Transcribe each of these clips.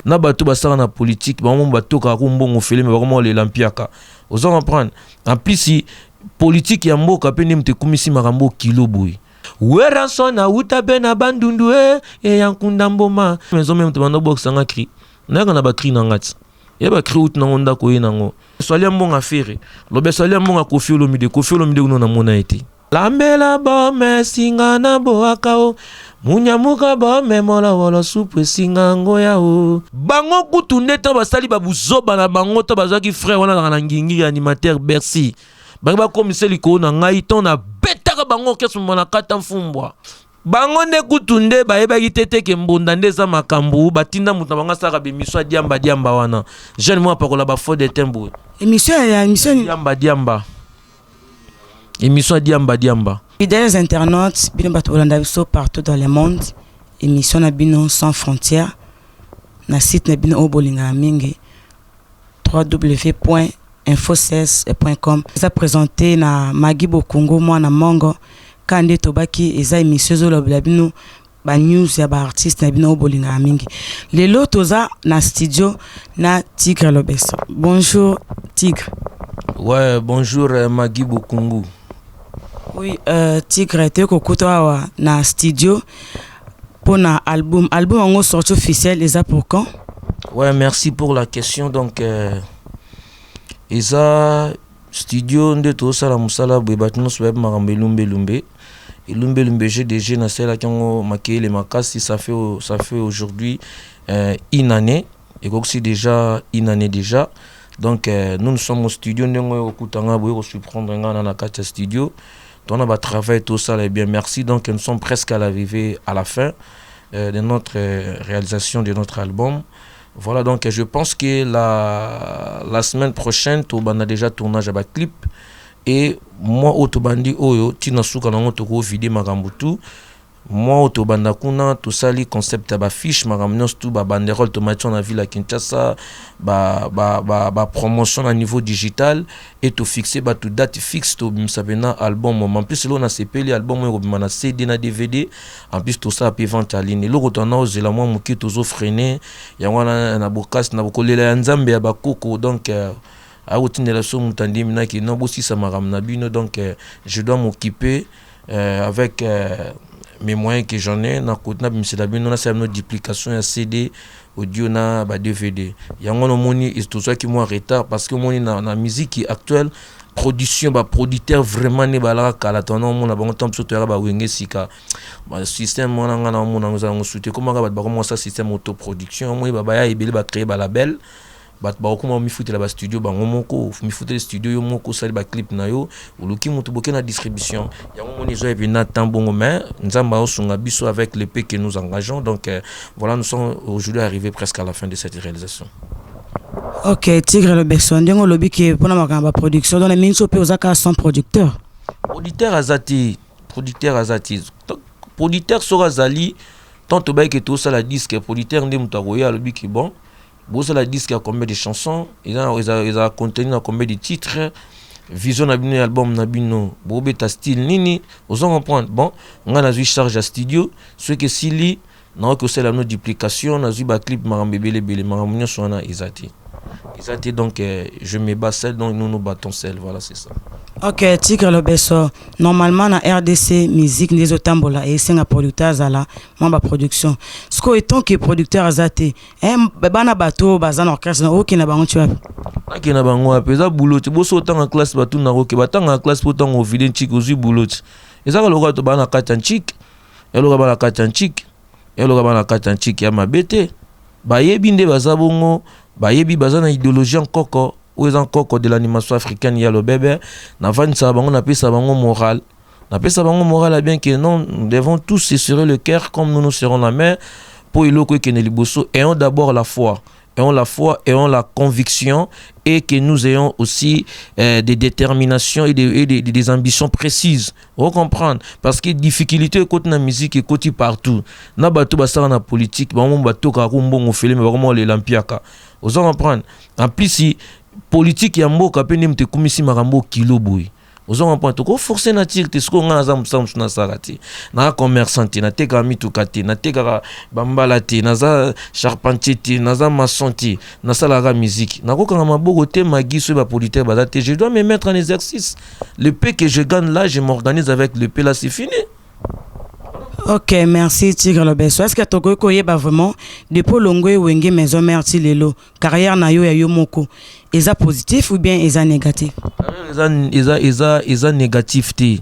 na bato basara na politique bango bato ka kumbongo fele mais vraiment les lampiaka ozo comprendre en plus si politique ya mboka pe ndemte kumisi makambo kilo boy weranso na utabe na bandundu e yankunda mboma mezo même tobanda boxanga cri na kana ba cri na ngati ya ba cri out na onda ko yenango swali mbonga fere lobe swali mbonga Koffi Olomide uno na mona ete lambela bome singa na boakao munyamuka bome mola wolo supu singa ngoya o bango kutunde to basali babuzoba na bango to bazaki frère wana na ngingi animateur Bercy bango ba commissaire liko na ngai ton na betaka bango kesu mona kata mfumbwa bango nde kutunde bayeba kitete ke mbonda ndeza makambu batinda mutu banga saka bemiswa diamba wana jeune moi pakola ba faux de tembo émission diamba. Fidèles internautes, bino bato Olanda biso partout dans le monde. Émission na bino sans frontières. Na site na bino obolinga mingi www.info16.com. Ça présenté na Magi Bokongo moi na Mongo kande tobaki eza émission zo lobela bino ba news ya ba artiste na bino obolinga mingi. Lelo toza na studio na Tigre Lobeso. Bonjour Tigre. Ouais, bonjour Magi Bokongo. Oui, Tigre te kokuta na studio pour na album en sortie officielle les a pour quand? Ouais, merci pour la question. Donc eza studio nde to sala musala bebatino sweb marambe lumbe GDG na sela kango makele makasi ça fait aujourd'hui une année et aussi déjà une année déjà. Donc nous sommes au studio ndenge okutanga boye ko surprendre ngana na kata studio. On a travaillé tout ça et bien merci. Donc nous sommes presque à l'arrivée à la fin de notre réalisation de notre album. Voilà, donc je pense que la semaine prochaine on a déjà tournage à clip et moi autobandi oyo tina suka na ngoto ko vidéo makambutu moi autobanda kuna tout ça li concept ba fiche makamnos tout ba banderole tomati on a vu la Kinshasa ba promotion à niveau digital et tout fixé ba tout date fixe to bimsabena album en plus là on a CP album on a CD na DVD en plus tout ça peut vente en ligne le retourna aux la moi muki tozo freiner ya wana na bokas na bokolela ya nzambe ya bakoko donc a la somme mutandi mina ki no bosi sa maramna bino donc je dois m'occuper avec mes moyens que j'en ai na kotna bimsela bino na sa notre duplication ya CD audio na ba DVD yango no moni et tout ça qui moi retard parce que moni na musique actuelle production ba producteur vraiment ne bala kala tono mona bango tam so to ba wenge sika ba système mona ngana mona ngza ngosuté comment ba commencer système autoproduction moi ba ya ibeli ba créer ba label bat ba okuma mi foutre la studio bango moko mi foutre studio yo moko sali ba clip na yo uluki mutu boke na distribution yango moni zo et na tambongo mais nzamba osunga biso avec l'EP que nous engageons donc voilà nous sommes aujourd'hui arrivés presque à la fin de cette réalisation. OK, Tigre Lobeso ndingo lobi ke pona makamba production dans les minso pe ozaka son producteur azati producteur sera zali tant to ba ke to ça la disque producteur ndé mutu akoya lobi ki bon Bosa la disque a combien de chansons, ils a contenu combien de titres, vision na bino album na bino, bobe ta style nini, vous en comprendre. Bon, on a eu charge à studio, ce que sili, na ko c'est la no duplication, na eu ba clip marambe bele maramunyo sona izati. Izati donc je me bats seul donc nous battons seul, voilà c'est ça. OK, Tigre Lobeso, normalement na RDC musique les otambola et c'est un producteur zala, moi ba production. Ce qu'on est tant que producteur azate, bana bato bazan orchestre OK na bango tu vois. OK na bango apeza boulot, boso tant en classe bato na OK, batang en classe pour tant au vidéo chic ozu boulot. Ezaka loka to bana katan chic, eloka bana katan chic, eloka bana katan chic ya mabete. Bayebi nde bazabongo, bayebi bazana idéologie encore ou est encore de l'animation africaine il y a le bébé na vani ça bango na pesa bango moral bien que non nous devons tous se serrer le cœur comme nous serrons la main pour iloko ke ne liboso ayons d'abord la foi ayons la conviction et que nous ayons aussi des déterminations et des ambitions précises. Vous comprenez? Parce que difficulté côté la musique et côté partout. Na bato basara na politique, ba bato ka kumbongo fele mais vraiment les lampiaka. Vous comprenez? En plus si politique ya mboka pe ndemte kumisi makambo kilo boy. Ozo comprendre to ko forcer na tir te sko nga za musam na sarati na commerçant na teka mituka te na teka bambala te na za charpentier te na za maçon te na sala la musique na ko kanga maboko te magi so ba politique ba te je dois me mettre en exercice le peu que je gagne là je m'organise avec le peu là c'est fini. Ok, merci Tigre Lobesso. Est-ce que Togo koyeba vraiment depuis Longwe Wenge maison mère ti lelo carrière na yo ya yo moko eza positif ou bien eza négatif? Eza négatif te.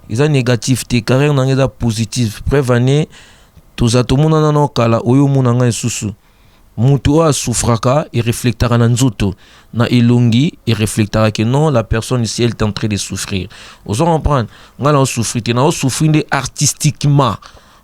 Eza négatif te carrière na eza positif. Preuve année toza to mona na kala oyo mona nga esusu. Mutu a souffraka et réflectera na nzoto na elongi et réflectera que non la personne ici elle est en train de souffrir. Osons comprendre ngala on souffrir te na on souffrir artistiquement.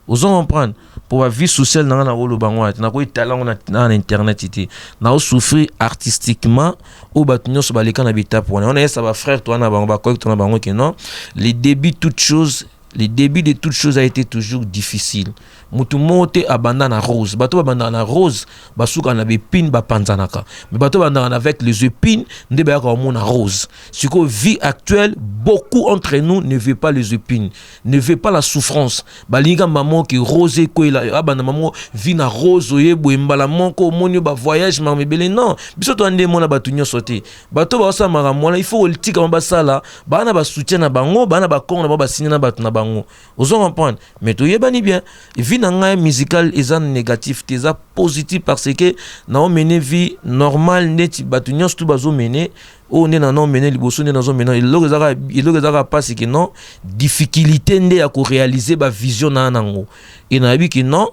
Osons comprendre pour la vie sociale na na rolo bangwa na ko talent na internet ité na on souffrir artistiquement au batunyo so baleka na bita pour on est ça va frère toi na bango ba ko na bango que non les débuts de toutes choses a été toujours difficile. Mutu mote abandana rose. Bato abandana rose, basuka na bépine ba panzanaka. Mais bato abandana avec les épines, nde ba ka mona rose. C'est que vie actuelle, beaucoup entre nous ne veut pas les épines, ne veut pas la souffrance. Balinga maman qui rose ko ila abandana maman vie na rose oyebo mbala monko monyo ba voyage ma mebele non. Biso to ande mona batunyo sauté. Bato ba sa mara mona il faut le tika ba sala, bana ba soutien na bango, bana ba kongo na ba signer na batu na bango. Vous comprenez? Mais tu yebani bien, vie na musical est négatif, c'est positif parce que na mené vie normale net batunyo stu bazo mené on est na non mené liboso ne nazo mené il logezaka parce que non difficulté nde ya ko réaliser ba vision na nango et na bi que non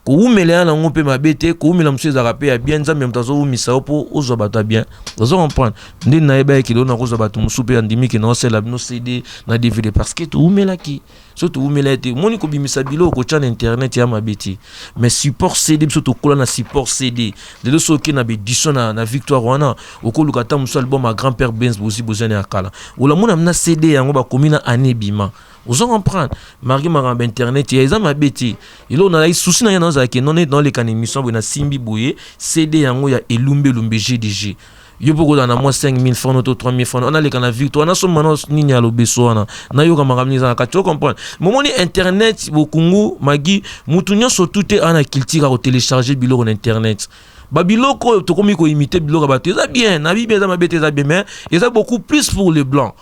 ko umela na ngompe mabete ko umela msu za rapé bien nzambe mtazo umisa opo ozo bata bien ozo comprendre ndi na eba ki na kozo batu musupe andimi ki na sela bino CD na DVD parce que tu umela ki surtout umela te moni ko bimisa bilo ko tchan internet ya mabeti mais support CD surtout kola na support CD de lo soki na bédition na victoire wana okoluka ta musu album ma grand-père Benz bosi bozane akala ola mona na CD yango ba komina anebima. Vous comprenez? Marie Maramba internet, il y a ma bêtise. Il on a eu souci na yana zaki non dans les émissions na Simbi Boye CD yango ya Elumbe GDG. Yo poko na moi 5000 francs auto 3000 francs. On a les kana victoire na so manos nini ya lobeso na. Na yo kama kamni za ka tu comprends? Momoni internet bokungu magi mutunya so tout est ana kiltira au télécharger biloko na internet. Babiloko to komi ko imiter biloko ba tu ça bien, na bibe za mabete za bien mais il y a beaucoup plus pour les blancs.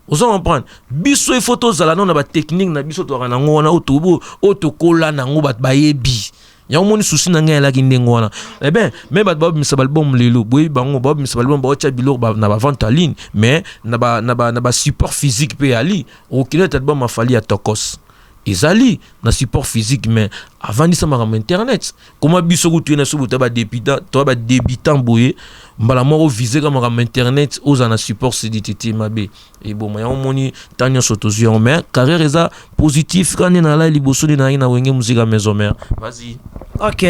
Vous comprenez? Biso photos za la non na ba technique na biso to kana ngona auto kola na ngo bat bayebi. Ya omoni souci na ngai la kindengo wana. Eh ben, même bat bob misabal bom lelo, boy bango bob misabal bom ba cha bilor ba na ba vente en ligne, mais na ba support physique pe ali. O kile tête bom ma fali à tokos. Ezali na support physique mais avant ça ma internet. Comment biso ko tu na so ba débutant boye. Mbala moko viser comme un internet aux en support CDTT mabe et bon ya omoni tanyo sotozi en mer carrière eza positif quand na la liboso na wenge musique maison mère vas-y. Ok,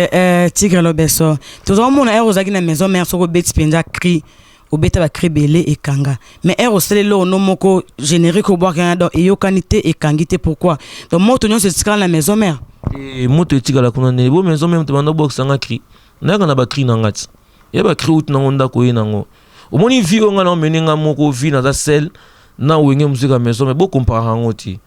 Tigre Lobesso tout le monde a osaki na maison mère soko beti penza cri au beta ba cri belé et kanga mais er osele lo no moko générique au bois donc et yo kanité et kangité pourquoi donc moto nyo se tika na maison mère et moto tika la kuna ne bo maison mère te banda box nga cri na kana ba cri na ngati yeba créout na onda ko yenango omoni vi onga na menenga moko vi na za sel na wenge musique maison mais bo comparer ngoti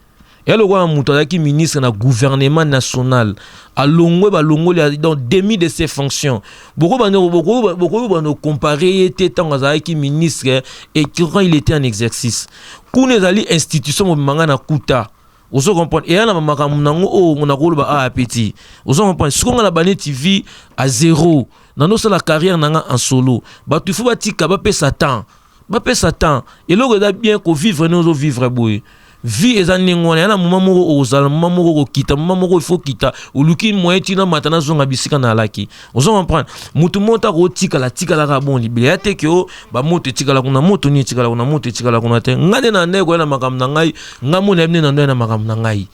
yalo kwa mutoaki ministre na gouvernement national alongwe ba longoli dans demi de ses fonctions beaucoup bano comparer était tant za ki ministre et quand il était en exercice kune zali institution mo manga na kuta. Vous comprenez? Et là, on a roulé à petit. Vous comprenez? Ce qu'on a banné TV à zéro. Dans notre la carrière en solo. Bah tu faut bâtir capable Satan. Bah Satan. Et là, on a bien qu'on vivre nous vivre boy. Vie est un n'engouane. Il y a un moment où on a un moment où on quitte, un moment où il faut quitter. Ou l'outil moyen tina matana zonga bisika na laki. Vous comprenez? Mutu monta ko tika la rabon libéré. Ate que ba moto tika la kuna moto ni tika la kuna moto tika la kuna te. Ngade na nego na makam na ngai. Ngamone ebne na ndo na makam na ngai.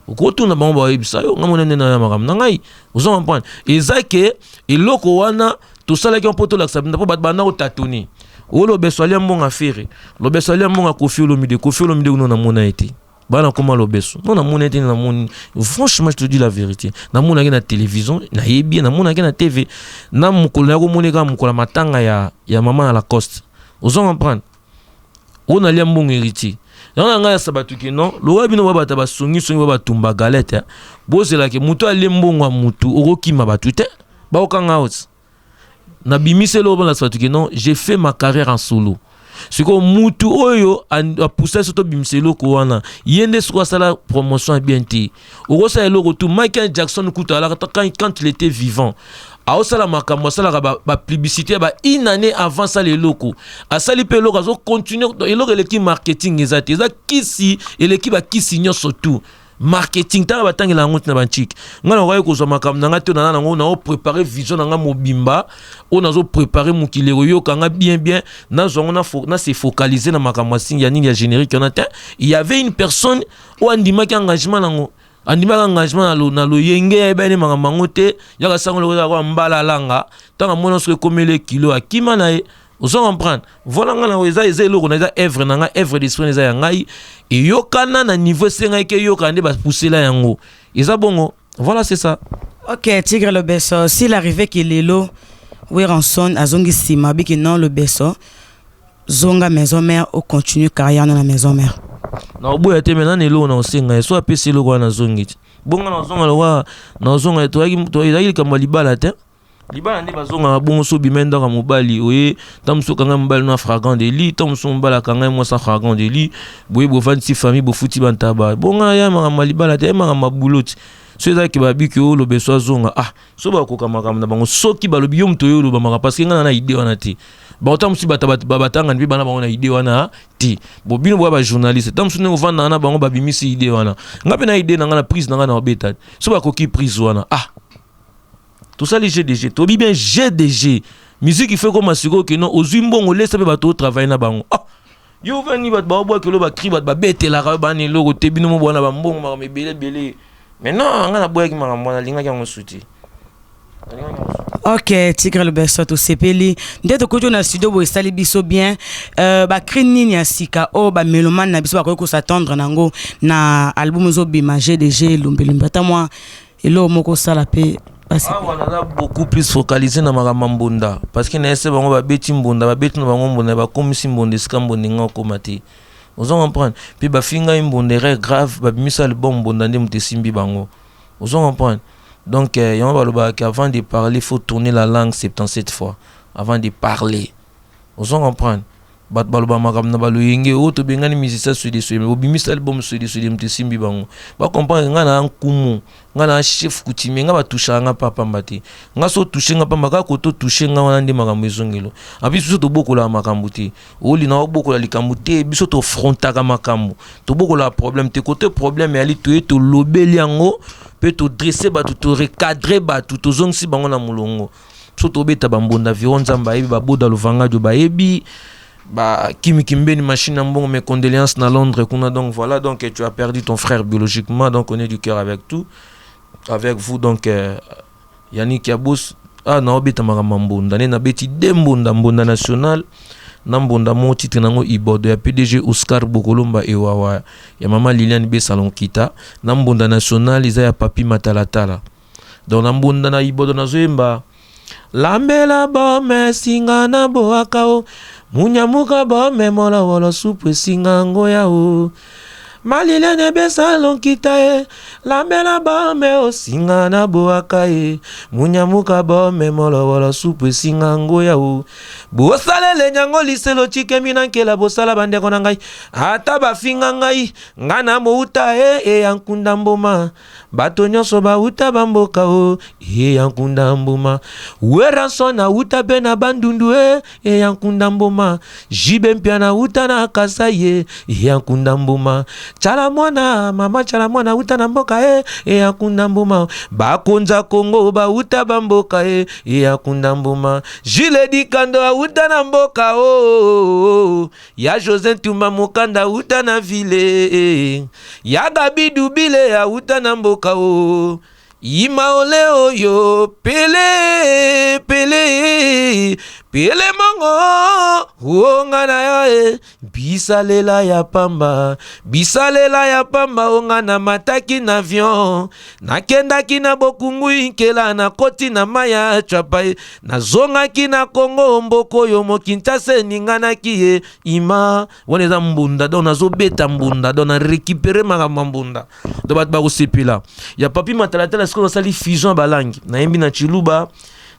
Ukotu na bango ba ebisa yo ngamone ebne na makam na ngai. Vous comprenez? Ezake eloko wana to sala ki on poto la sabina po bat bana o tatoni. O lo beso ali mbonga fere lo beso ali mbonga Koffi Olomide uno na mona été bana comment lo beso non na mona été na moni franchement je te dis la vérité na mona na télévision na yebi na mona na TV na mukola ko moneka mukola matanga ya maman à la coste. Vous en comprendre on a li mbonga héritier Dans la sabatuki non, le bino babata ba songi ba tumba galette. Bozela ke mutu alembongo mutu oroki mabatute. Ba okanga out. Na bimise lo la sabatuki non, j'ai fait ma carrière en solo. Ce que mutu oyo a poussé surtout bimselo ko wana. Yende soit ça la promotion bien ti. Oro sa elo retour Michael Jackson kuta la quand il était vivant. A osala makambo sala ba publicité ba une année avant ça les locaux a sali pe loko zo continuer eloko l'équipe marketing ezati eza kisi et l'équipe ba kisi nyo surtout marketing ta ba tangela ngoti na banchik ngana ko ko zo makambo nanga te na ngo na préparer vision nanga mobimba on a zo préparer mukilero yo kanga bien na zongo na se focaliser na makambo singa nini ya générique on atteint il y avait une personne ou andima ki engagement nango andima engagement na lo yenge bene mango te yaka sango lo ko mbala langa tanga mona so komele kilo akima na e ozo comprendre voilà ngana weza ezelo na eza œuvre nanga œuvre d'esprit eza ya ngai et yokana na niveau senga ke yokande ba pousser la yango eza bongo voilà c'est ça. OK, Tigre le Besso, s'il arrivait que Lelo Weranson azongi sima biki non le Besso zonga maison mère ou continue carrière dans la maison mère. Na boya te mena nelo na osenga so apesi lo na zongi bonga na zonga lo na zonga to yaki kama libala te libala ndi bazonga bongo so bimenda ka mobali oye tamso kanga mobali na fragant de lit tamso mbala kanga mo sa fragant de lit boye bo fanti famille bo futi bantaba bonga ya ma libala te ma mabuloti so eza ki babi ki o lo beso zonga so ba ko kama na bango soki balobi yo mto yo lo ba maka parce que ngana na idée wana te ba otamsi batanga ndi bana bango na idée wana ti bo bino bo ba journaliste tamsu ne ovanda na bango ba bimisi idée wana ngape na idée na ngana prise na ngana obeta so ba ko ki prise wana tout ça les GDG to bien GDG musique il fait comme asiko que non ozumbongo laisse ba to travailler na bango yo vani ba bo ke lo ba cri ba betela ka ba ni lo te bino mo bona ba mbongo ma belé mais non ngana boya ki ma mona linga ki ngosuti. OK, Tigre le Besso to sepeli ndeto ko na studio bo sali biso bien ba crinini ya sika o ba meloman na biso ba ko s'attendre nango na album zo bima GDG lumbelumba ta moi elo moko sala pe on a beaucoup plus focalisé na makambo mbunda parce que na ese bango ba beti mbunda ba beti na bango mbunda ba komisi mbunda skambo ninga komati ozo comprendre puis ba finga mbunda grave ba bimisa le bon mbunda ndé mutesimbi bango ozo comprendre. Donc, avant de parler, il faut tourner la langue 77 fois. Avant de parler. Vous comprenez? Bat baloba magam na balu yenge oto bengani musicien sur obimisa album sur mtesimbi bango ba comprendre ngana nkumu ngana chef coutumier nga ba toucha nga papa mbati nga so toucher nga pamba ka ko to toucher nga wana ndi makambo ezongelo abiso to bokola makambo te oli na bokola likambo te biso to frontaka makambo to bokola problème te côté problème ali to lobeli yango peut to dresser ba to recadrer ba to zongsi bango na mulongo so to beta bambonda vironzamba ebi ba boda luvanga do ba ebi bah Kimi Kimbeni machine bon mes condoléances na Londres qu'on a donc voilà donc tu as perdu ton frère biologiquement donc on est du cœur avec avec vous donc Yannick Yabous na obita makamambonda na beti dembonda mbonda national na mbonda mo titre nango ibodo ya PDG Oscar Bokolomba ewawa ya mama Liliane B Salon Kita na mbonda national iza ya papi Matalatala donc na mbonda na ibodo na zoemba lambela bome singa na boakao munyamuka bome mola wolo supu singa ngoya o Malilene B Salon Kita lambela bome o singa na boakae munyamuka bome mola wolo supu singa ngoya o bosalele nyango liselo chikemi nankela bosala bandeko na ngai ata bafinga ngai ngana mouta yankunda mboma bato nyonso bauta bamboka o yankunda mboma Weranson na uta pe na bandundu yankunda mboma jibe mpia na uta na Kasai yankunda mboma chala mwana mama chala mwana uta na mboka yankunda mboma bakonza Kongo bauta bamboka yankunda mboma Jile Dikando uta na mboka ya José Tumba Mokanda uta na ville ya Gabidu Bile ya uta na mboka Ima ole oyo pele pele pele mongo onga na yo bisalela ya pamba onga na mataki na avion nakendaki na bokungu inkela na koti na maya chapai nazongaki na Kongo mboko yo mokintase ninganaki ye ima woneza mbunda don nazobeta mbunda don na récupérer makambo mbunda do bat ba kosepela ya papi matalatala siko sali fusion balangi na yembi na Chiluba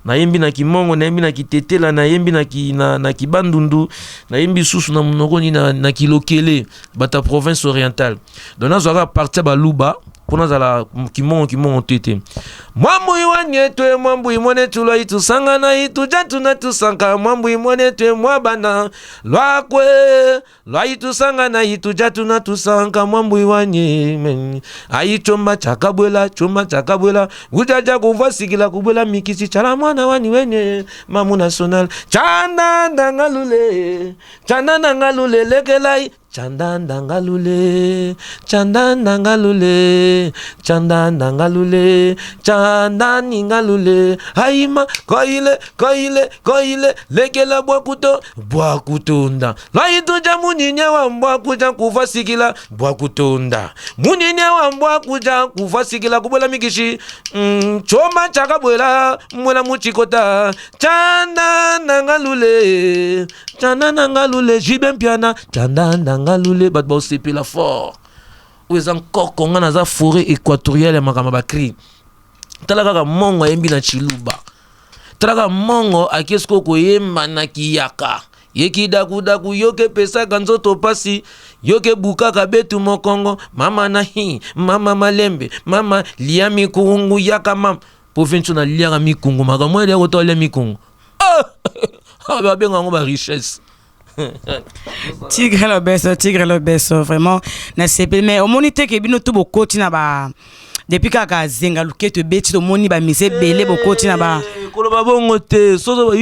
na yembi na Kimongo na yembi na Kitetela na yembi na Kibandundu na yembi susu na munokoni na Kilokele bata province orientale donc nazwaka partir baluba pona zala Kimongo tete mwambu iwanye twe mwambu imone tulo itusanga na itujatu na tusanga mwambu imone twe mwabana lwakwe lwa itusanga na itujatu na tusanga mwambu iwanye aichomba chakabwela ujaja kuvasikila kubwela mikisi chala mwana wani wenye mamu national chanda ndangalule lekelai chanda ndangalule chanda ningalule haima koile lekela bwakutonda laituja munyinya wa mbwakuja kuvasikila bwakutonda munyinya wa mbwakuja kuvasikila kubwela mikishi choma chakabwela mwela muchikota chanda nangalule jibempiana chanda nangalule bat ba osepela fort oza encore konga na za forêt équatoriale makama bakri talaka mongo yembi na Chiluba talaka mongo akesko koyemba na kiyaka yeki daku yoke pesa kanzoto pasi yoke bukaka betu mokongo mama nahi mama malembe mama lia mikungu yaka mam province na lia mikungu makamwe ya kotolia mikungu ba benga ngo ba richesse Tigre le beso vraiment na sepe mais au monité que bino tout bokoti na ba depuis kaka zenga luketo beti to moni ba mise belé bokoti na ba koloba bongo te so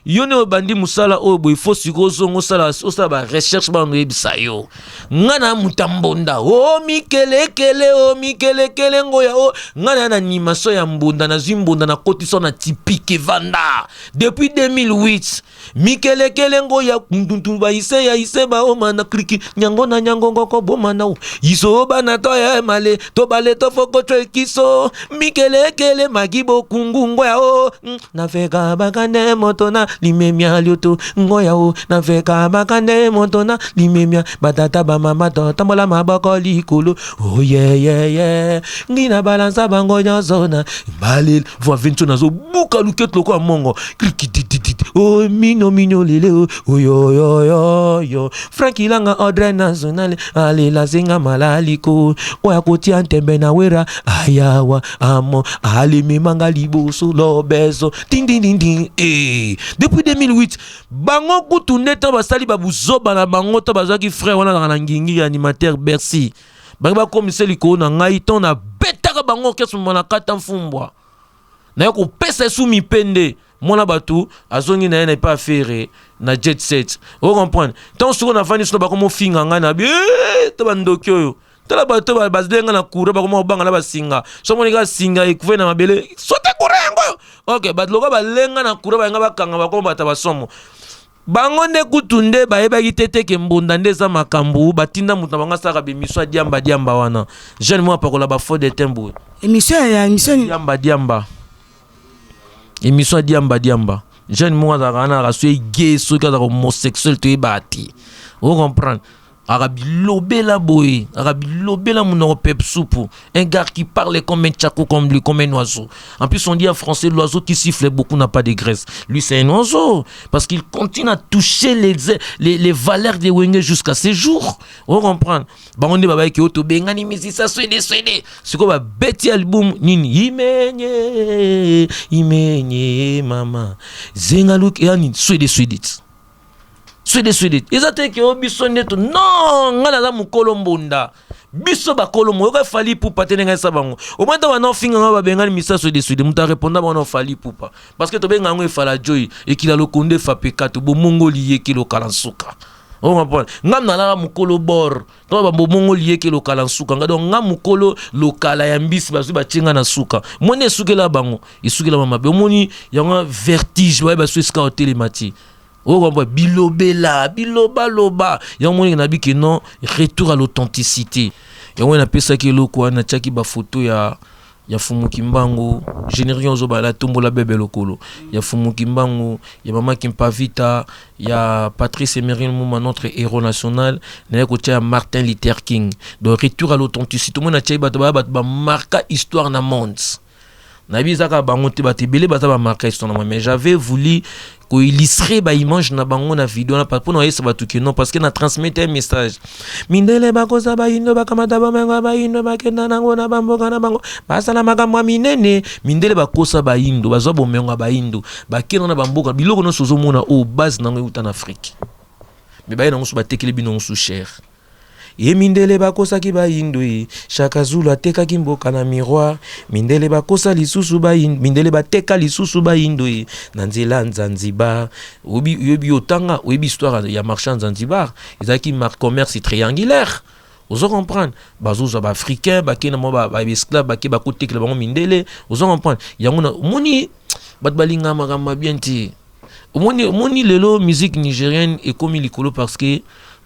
yo ne bandi musala o boy faut sikozo ngosala osala ba recherche ba ngebisa yo ngana mutambonda o mikelekele ngoya o ngana na animation ya mbunda na zimbunda na kotiso na typique vanda depuis 2008 mikelekele ngoya kuntuntu ba ise ba o mana kriki nyango ngoko bomana o iso bana to ya male to bale to foko to kiso mikelekele magibo kungu ngoya o na veka bakane motona limemia lyoto ngoya o na veka bakane motona limemia batata ba mama to tambola maboko likolo oh yeah ngina balansa bango nyozona balil vo vintu nazo buka luketlo kwa mongo krikitititi oh mino lele oh yo Frankie Langa Audrey National ale la zinga malaliko oya koti antembe na wera ayawa amo ale mimanga liboso lobezo ding depuis 2008 bango kutunde ta basali babuzoba na bango ta bazaki frère wana na ngingi animateur Bercy bango commissaire liko na ngai ton na betaka bango kesu mona kata mfumbwa na yako pesa sumi pende mona batu azongi na yana pas faire na jet set o comprendre tant soko na fani solo ba komo finga ngana bi to bandokyo yo tala bato ba bazdenga na kura ba komo banga na basinga so moni ga singa ikuve na mabele sote kurengo okay bat loka ba lenga na kura ba nga bakanga ba komo bata basomo bango ne kutunde ba eba kitete ke mbunda ndeza makambu batinda mutu banga saka be miswa diamba wana jeune moi pakola ba fo de tembo émission diamba jeune moi za kana ra sui gay so ka homosexuel to ibati o comprendre arabi lobela boy arabi lobela mon pep soupe un gars qui parle comme un tchako comme lui comme un oiseau en plus on dit en français l'oiseau qui siffle beaucoup n'a pas de graisse lui c'est un oiseau parce qu'il continue à toucher les valeurs des wenge jusqu'à ses jours on comprend ba on dit baba ki oto bengani misisa swede c'est quoi ba beti album nini imenye mama zengaluk yani swede ezate ke obiso neto non ngala za mukolo mbunda biso ba kolomo yo fali pupa tenenga sabango o mwenda wana finga ngaba bengani misaso de sude muta répondre wana fali pupa parce que to benga ngo efala joy ekila lokonde fa pekato bo mongoli yekilo kalansuka on comprend ngam na la mukolo bor to ba bomongo lié ke lokala suka ngado ngam mukolo lokala ya mbisi ba ba chinga na suka mone sukela bango isukela mama be moni yanga vertige ba su ska hotel mati on comprend biloba loba yanga moni na biki non retour à l'authenticité yanga na pesa ke loko na chaki ba photo ya Fumuki Mbangu générie ozo ba la tombo la bébé lokolo ya Fumuki Mbangu ya Mama Kimpavita ya Patrice Emery Mouma notre héros national na ko tia Martin Luther King donc retour à l'authenticité mo na tia ba marquer histoire na monde na bizaka bango te ba tebele ba ta marquer histoire na monde mais j'avais voulu ko illustrer ba image na bango na vidéo na pas pour na yesa ba tuki non parce que na transmettre un message mindele ba koza ba indo ba kamata ba menga ba indo ba kenda nango na bamboka na bango basala makamwa minene mindele ba kosa ba indo bazo bo menga ba indo ba kenda na bamboka biloko no sozo mona o base nango uta na Afrique mais ba nango so ba tekele bino so cher et mindele ba kosa ki ba indo Shaka Zulu ateka ki mboka na miroir mindele ba kosa lisusu ba indo mindele ba teka lisusu ba indo na nzela Zanzibar obi otanga obi histoire ya marchand Zanzibar ezaki commerce triangulaire ozo comprendre bazo ba africain ba kena mo ba esclave ba ke ba kotekela bango mindele ozo comprendre yango na moni bat balinga magama bien ti moni lelo musique nigérienne est comme likolo parce que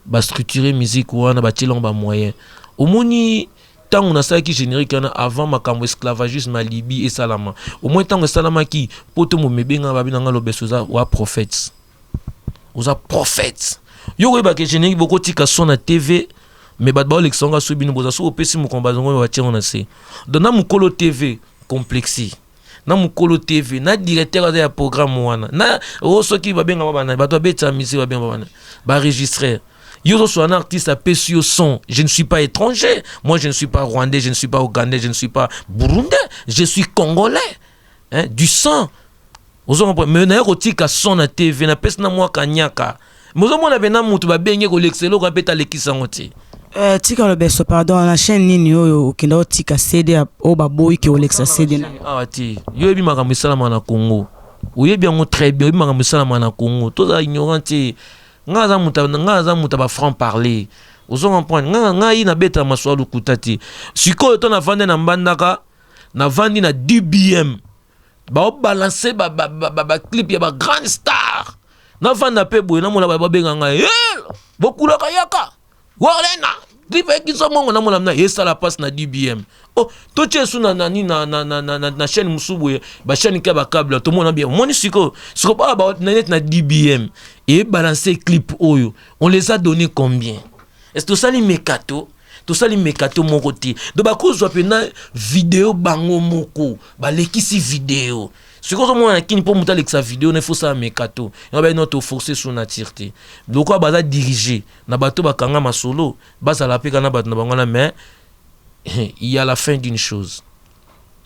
ba structurer musique wana ba tilong ba moyen omoni tant on a ça qui générique avant makambo esclavagisme à Libye et salama au moins tant salama qui poto mo mebenga ba binanga lobesoza wa prophètes oza prophètes yo ba ke générique boko tika son na TV mais ba ba lexonga so bino boza so opesi mo komba zongo ba tia on a se dona mukolo TV complexi na mukolo TV na directeur ya programme wana na osoki ba benga bana ba to beta musique ba benga bana ba enregistrer. Je suis un artiste à Pessio Son. Je ne suis pas étranger. Moi, je ne suis pas rwandais, je ne suis pas ougandais, je ne suis pas burundais. Je suis congolais. Hein, du sang. Mais je suis son na TV. Na pes na moi kanyaka. Mais je suis un mutu ba benye ko lexelo ko peta lekisangoti. Tika le beso pardon na chaîne nini oyo okenda tika CD o baboyi ki olexa CD na. Ah ti. Yo ebi makambo salama na Congo. Oyebi yango très bien, oyebi makambo salama na Congo. Toza ignorant ngaza muta ba franc parler ozo comprendre ngai na beta maswalu kutati sikoyo to na vande na mbandaka na vandi na DBM ba balancer ba clip ya ba grand star na vanda pe boy na mona ba benga ngai bokula kayaka warena clip ekiso mongo na mona na yesa la passe na DBM oh to chesu na chaîne musubu ba chaîne ka ba câble to mona bien moni siko pas ba net na DBM et balancer clip oyo on les a donné combien est-ce que ça les mekato tout ça les mekato mon côté de ba ko zo pena vidéo bango moko ba lekisi vidéo ce que moi qui ne peut monter avec sa vidéo ne faut ça mekato on va notre forcer sur natirté donc quoi baza diriger na bato bakanga masolo baza la peka na bato na bango na mais il y a la fin d'une chose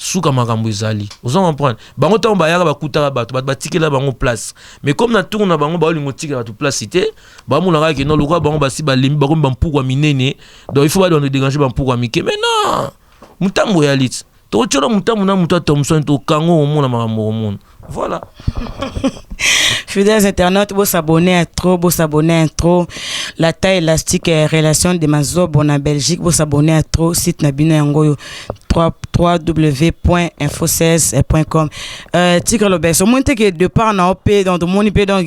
souka makambo ezali ozo comprendre bango ta bayaka bakutaka bato batikela bango place mais comme na tourna bango ba olingo tikela bato place cité ba monaka ke no lokwa bango basi balembi bako bampukwa minene donc il faut ba donner dégager bampukwa mike mais non mutambo ya lit to tsholo mutambo na muta Thomson to kango omona makambo omona voilà. Fidèles internautes, vous s'abonnez à trop, la taille élastique et relation de Mazob en Belgique, vous s'abonnez à trop, site Nabino Yangoyo, www.info16.com. Tigre le best, au moins que de part na op dans mon IP donc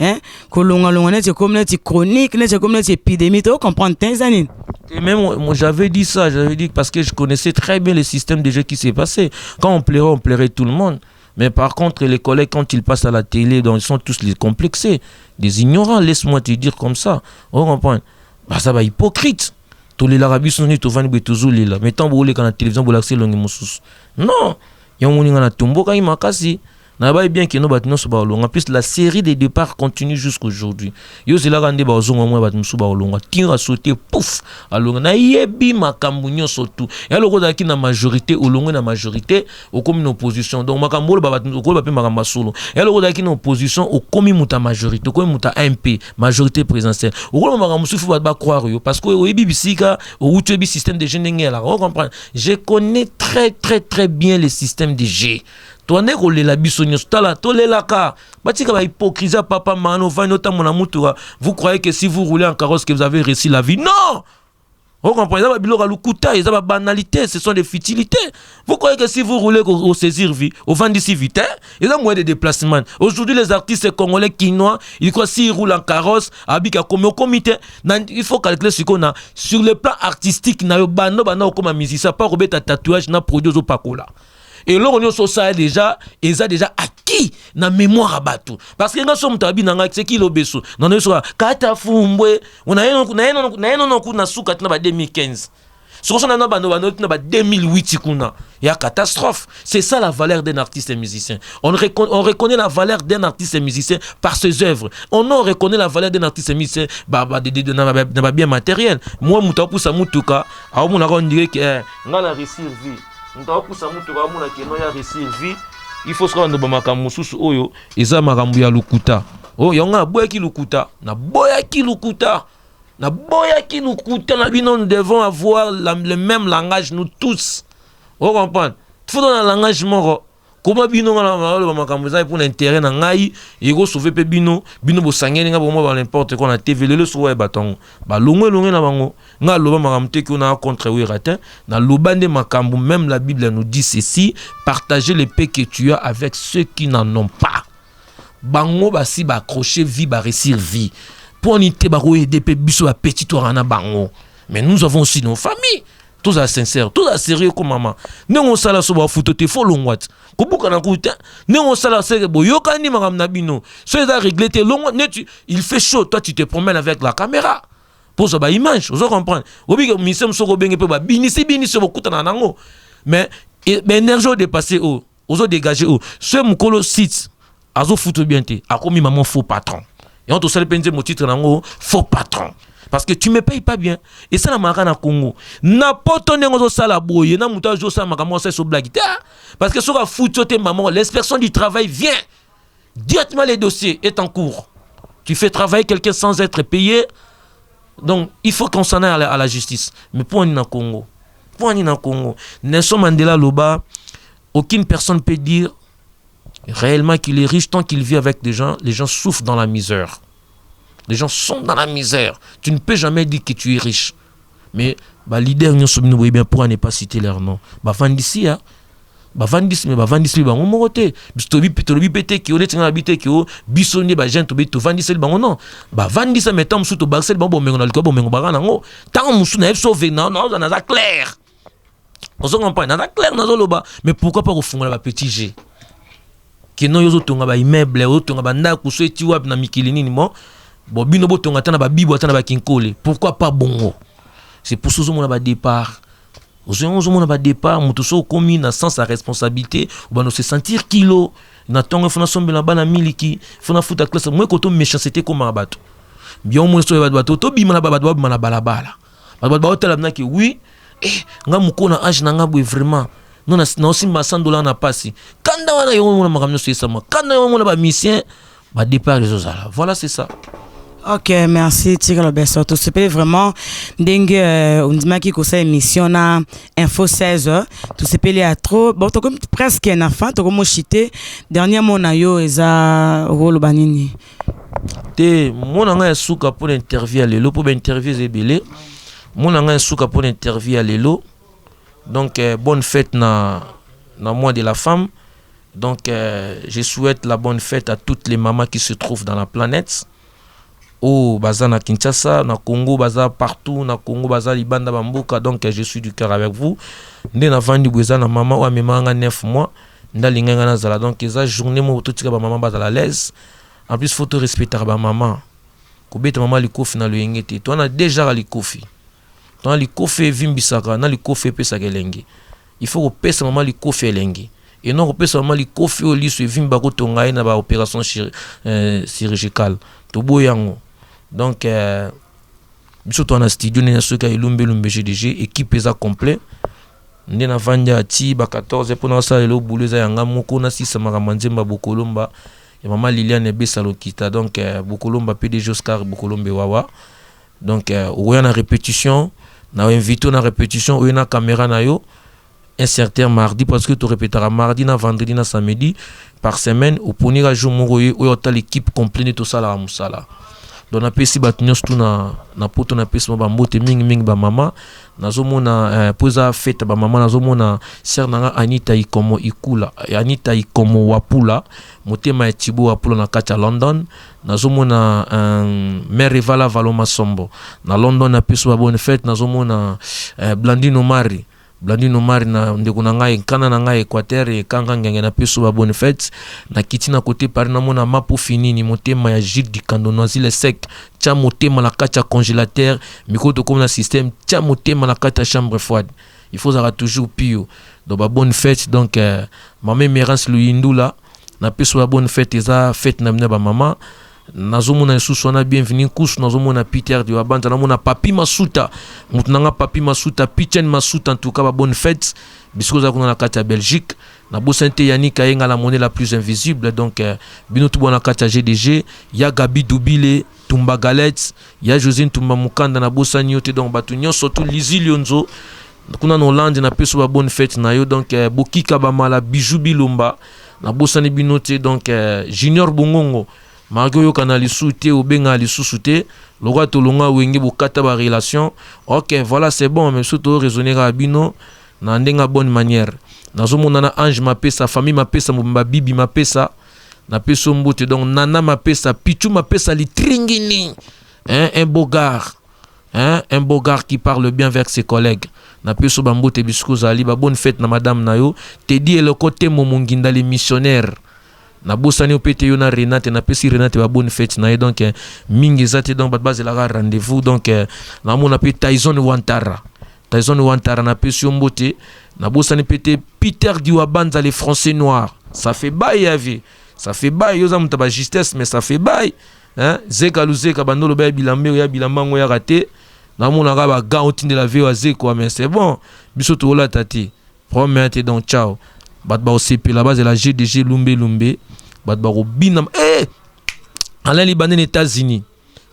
hein, que longa net comme net chronique, net comme net épidémie, tu comprends tes années. Et même moi j'avais dit parce que je connaissais très bien le système de jeu qui s'est passé. Quand on plairait tout le monde. Mais par contre, les collègues, quand ils passent à la télé, donc, ils sont tous les complexés, des ignorants, laisse-moi te dire comme ça. On comprend. Bah, ça va hypocrite. Tous les Arabes sont venus, tous les Arabes là. Mais tant que vous voulez, quand la télévision, vous l'accès, non. Il y a un monde qui a tombeau, quand il m'a cassé. N'a bien que nous battons sur Baolonga. En plus, la série des départs continue jusqu'aujourd'hui. Yo c'est là quand des bazonga moi battons sur Baolonga. Tire à sauter, pouf. Alors na yebi makambunyo surtout. Et alors qu'on a qui na majorité, au long na majorité, au comme une opposition. Donc makambo le battons au comme makamba solo. Et alors qu'on a qui na opposition, au comme muta majorité, au comme muta MP, majorité présidentielle. Au comme makambo souffle va croire yo parce que au yebi bisika, au yebi système de génération là. On comprend. Je connais très bien le système de G. toane kolela biso nyonso tala tolelaka batika ba hypocrisie papa mano va nota mon amutura. Vous croyez que si vous roulez en carrosse que vous avez réussi la vie? Non. Vous comprenez? Ils ont banalité, ce sont des futilités. Vous croyez que si vous roulez au saisir vie, au vent d'ici vite, ils ont moins de déplacements. Aujourd'hui, les artistes congolais, quinois, ils croient s'ils roulent en carrosse, comme au comité, il faut calculer ce qu'on a. Sur le plan artistique, il y a comme musicien, pas un tatouage, n'a produit au pacola. Et là, on a déjà, ils ont déjà acquis na mémoire à bateau. Parce que nous sommes tabi na c'est qui l'obeso. Non, nous sommes kata fumbwe. On a na souka na 2015. Ce qu'on a na 2008 kuna. Il y a catastrophe. C'est ça la valeur d'un artiste et musicien. On reconnaît la valeur d'un artiste et musicien par ses œuvres. On reconnaît la valeur d'un artiste et musicien de bien matériel. Moi, muta pousa mutuka, a on a dirait que ngala réussir vie. Il faut se rendre dans makambo susu oyo eza makambo ya lukuta. Oh yonga boyaki lukuta na boyaki lukuta na boyaki lukuta na bino nous devons avoir le même langage nous tous. Vous comprenez? Il faut dans un langage moro. Comment bino ngala makambo za pour l'intérêt na ngai ego sauver pe bino bo sangeni nga bo mo n'importe quoi na TV le so wa batongo ba longwe na bango nga loba makambo te ki on a contre oui ratin na lobande makambo même la Bible nous dit ceci partager les paix que tu as avec ceux qui n'en ont pas bango ba si ba accrocher vie ba réussir vie pour nité ba ko aider pe biso ba petit torana bango mais nous avons aussi nos familles. Tout ça sincère, tout ça sérieux comme maman. Nous sala so ba photo te fo longwat. Ko buka na kuta. Nous sala se bo yokani magam na bino. So ça régler te longwat, il fait chaud, toi tu te promènes avec la caméra. Pour ça ba image, vous comprenez. Obi que misem so ko benge pe ba binisi so kuta na nango. Mais énergie dépasser o, ozo dégager o. Ce mukolo site azo photo bien te. A komi maman faux patron. Et on te sale penze mo titre nango faux patron. Parce que tu ne me payes pas bien. Et ça, la na Congo. N'importe où ça la boye. N'a mouta jo ça maman c'est sur blague. Parce que sur la foutu maman, l'inspection du travail vient. Directement les dossiers est en cours. Tu fais travailler quelqu'un sans être payé. Donc il faut qu'on s'en aille à la justice. Mais pour un Congo, Nelson Mandela Loba, aucune personne peut dire réellement qu'il est riche tant qu'il vit avec des gens. Les gens souffrent dans la misère. Les gens sont dans la misère. Tu ne peux jamais dire que tu es riche. Mais leader nous bien pour ne pas citer leur nom. Vandisi hein. Vandisi mais Vandisi on morote. Bistobi pété qui on est en habité qui o bisonné gente to Vandisi non. Vandisi mais tant sous to Barcel bon mais on a le quoi bon mais on bara nango. Tant musu na sauvé non na clair. On se comprend na clair na zoloba mais pourquoi pas au fond la petit G. Qui non yozo tonga ba immeuble o tonga ba ndaku so eti wap na mikilini ni mo. Bon, binobo tonga tana ba bibo tana ba kinkole. Pourquoi pas bongo? C'est pour ça que mon départ. Mon départ, mon tout ça commis sans sa responsabilité, on va se sentir kilo. Na tonga fona sombe la bana miliki, fona futa classe. Moi koto méchanceté comme un bateau. Bien mon so bateau, to bima na bateau bima na balabala. Bateau tala na ki oui, nga mukona âge na nga boy vraiment. Non na aussi ma $100 na passi. Kanda wana yo mona makamno so sama. Kanda yo mona ba mission, ba départ les autres. Voilà, c'est ça. Ok, merci Tigre Lobeso. Tout se peut vraiment dingue on dit qui que cette émission na info 16h. Tout se peut il y a trop bon comme presque un enfant to comme chité dernièrement na yo eza rôle banini. Te mon anga souka pour interview lelo pour interview zebele. Mon anga souka pour interview lelo. Donc bonne fête na mois de la femme. Donc je souhaite la bonne fête à toutes les mamans qui se trouvent dans la planète. Oh, baza na Kinshasa, na Congo, baza partout, na Congo, baza Libanda Bamboka, donc je suis du cœur avec vous. Ndé na vandi bweza na maman ou amemanga 9 mois, nda linganga na zala, donc eza journée mo to tika ba maman baza à l'aise. En plus faut te respecter ba maman. Ko beta maman likofi na loyengete. Toi na déjà likofi. Toi likofi vimbisaka, na likofi pesa kelenge. Il faut que pesa maman likofi elenge. Et non que pesa maman likofi au lisu vimba ko tonga na ba opération chirurgicale. To boyango. Donc, surtout en studio, nous avons un GDG, équipe est complet. Nous avons 14 pour nous faire le boulot. Nous avons 6 Maramanzemba Bokolomba. Et maman Liliane Bessalokita. Donc, Bokolomba PDG Oscar Bokolombe Wawa. Donc, on a une répétition. Nous avons invité une répétition. On a une caméra. un certain mardi parce que tu répéteras mardi na vendredi na samedi par semaine au premier jour moroye où tu l'équipe complète tout ça la musala donc na pesi batnyos tout na poto na pesi ba mbote mingi ba mama nazomona poza fête ba mama nazomona sœur nanga Anita Ikomo Ikula Anita Ikomo Wapula motema ya Tibo Wapula na kati ya London nazomona mère Evala Valoma Sombo na London na pesi ba bonne fête nazomona Blandino Mari na ndeko na ngai kana na ngai Équateur et kanga ngenge na peso ba bonne fête na kiti na côté par na mona mapo finini motema ya Gilles du Candonoisi le sec tia motema la kacha congélateur mikoto comme na système tia motema la kacha chambre froide il faut ça toujours pio donc ba bonne fête donc maman Mérance Luyindula na peso ba bonne fête eza fête na ba maman nazomona susu wana bienvenue kusu nazomona Peter de Wabanda namona Papi Masuta mutunanga Papi Masuta Pichen Masuta en tout cas ba bonne fête bisiko za kuna na kati ya Belgique na bosante Yannick Ayenga la monnaie la plus invisible donc bino tout bona kati ya GDG ya Gabi Dubile Tumba Galette ya Josine Tumba Mukanda na bosani yote donc batu nyonso tout Lizilionzo kuna na Hollande na peso ba bonne fête na yo donc Bokika Bamala Bijou Bilumba na bosani binote donc Junior Bongongo Margo yo kana lisuté ou benga lisuté le roi tolonga wenge bokata ba relation OK voilà c'est bon mais surtout raisonner rabino na ndenga bonne manière nazomona na Ange mapesa famille mapesa mbamba bibi mapesa na peso mbote donc nana mapesa pichu mapesa li tringini un beau gars qui parle bien avec ses collègues na peso bambote bisco zali ba bonne fête na madame nayo te dit le côté momonginda les missionnaires na bosani opete yo na Renate na pesi Renate ba bonne fête na donc mingi zate donc base la rendez-vous donc na mona pe Tyson Wantara na pesi mbote na bosani pete Peter Diwabanza les Français noirs ça fait bail yavi ça fait bail yo za mutaba justesse mais ça fait bail zeka luzeka bandolo ba bilambe ya bilambango ya raté na mona ga ba ga otinde la vie wa zeko mais c'est bon biso to la tati promete donc ciao bat ba OCP la base de la GDG Lumbe bat ba robina Alain Libanais États-Unis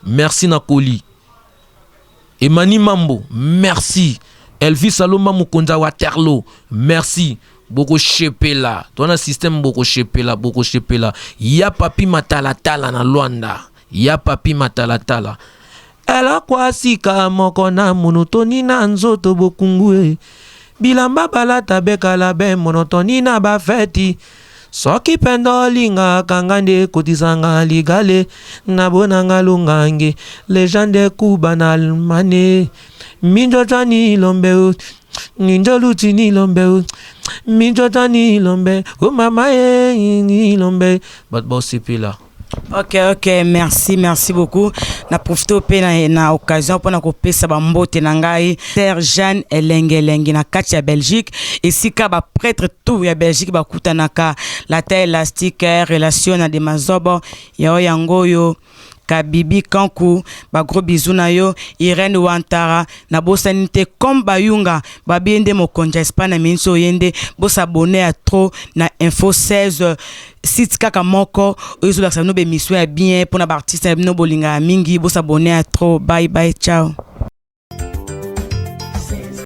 merci Nakoli Emani Mambo merci Elvis Saloma Mukonza Waterloo merci Boko Shepela ton système Boko Shepela ya Papi Matalatala na Luanda ya Papi Matalatala ela kwa sika moko na monotoni na nzoto bokungwe bilamba balata bekala be monotoni na bafeti soki pendo linga kangande kotizanga ligale nabonanga lungange legende kubanal mane minjotani lombe ninjolutini lombe minjotani lombe o mama ni lombe but bossy pila. Ok, merci beaucoup. Na profité au na occasion pour na kopesa ba mbote na ngai Terre Jeanne Elenge na kati ya Belgique et sika ba prêtre tout ya Belgique ba kutanaka la taille élastique relation na de mazobo ya yangoyo Kabibi Kanku ba gros bisous na yo Irene Wantara na bosanite comme bayunga ba biende mokonja Espagne minso yende bo s'abonner à trop na info 16 site kaka moko oyo la sa no be mission ya bien pour na ba artiste no bolinga mingi bo s'abonner à trop bye ciao.